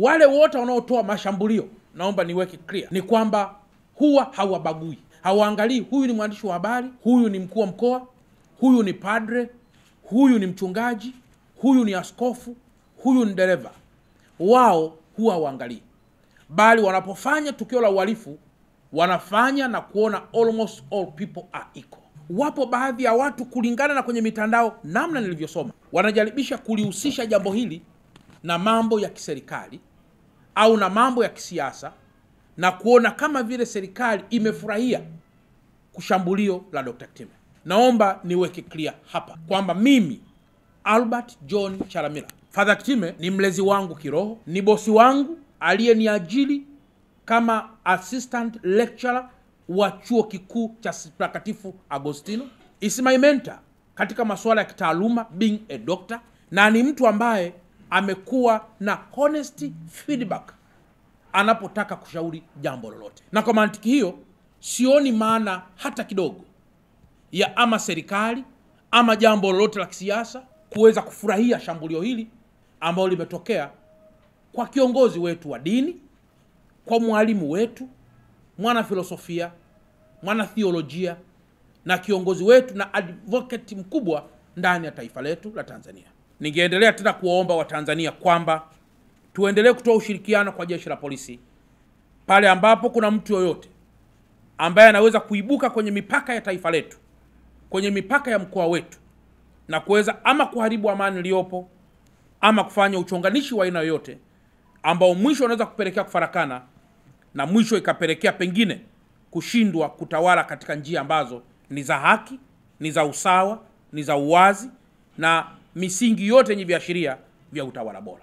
Wale wote wanaotoa mashambulio, naomba niweke clear, ni kwamba huwa hawabagui. Hawaangalii huyu ni mwandishi wa habari, huyu ni mkuu wa mkoa, huyu ni padre, huyu ni mchungaji, huyu ni askofu, huyu ni dereva. Wao huwa hawaangalii. Bali wanapofanya tukio la uhalifu, wanafanya na kuona almost all people are equal. Wapo baadhi ya watu, kulingana na kwenye mitandao namna nilivyosoma, wanajaribisha kulihusisha jambo hili na mambo ya kiserikali au na mambo ya kisiasa, na kuona kama vile serikali imefurahia kushambulio la Dr. Kitime. Naomba niweke clear hapa kwamba mimi Albert John Chalamila, Father Kitime ni mlezi wangu kiroho, ni bosi wangu aliyeniajiri kama assistant lecturer wa chuo kikuu cha Mtakatifu Agostino. Is my mentor katika masuala ya kitaaluma, being a doctor, na ni mtu ambaye amekuwa na honest feedback anapotaka kushauri jambo lolote. Na kwa mantiki hiyo, sioni maana hata kidogo ya ama serikali ama jambo lolote la kisiasa kuweza kufurahia shambulio hili ambalo limetokea kwa kiongozi wetu wa dini, kwa mwalimu wetu, mwana filosofia, mwana theolojia, na kiongozi wetu na advocate mkubwa ndani ya taifa letu la Tanzania. Ningeendelea tena kuwaomba Watanzania kwamba tuendelee kutoa ushirikiano kwa jeshi la polisi pale ambapo kuna mtu yoyote ambaye anaweza kuibuka kwenye mipaka ya taifa letu, kwenye mipaka ya mkoa wetu, na kuweza ama kuharibu amani iliyopo ama kufanya uchonganishi wa aina yoyote ambao mwisho unaweza kupelekea kufarakana na mwisho ikapelekea pengine kushindwa kutawala katika njia ambazo ni za haki, ni za usawa, ni za uwazi na misingi yote yenye viashiria vya utawala bora.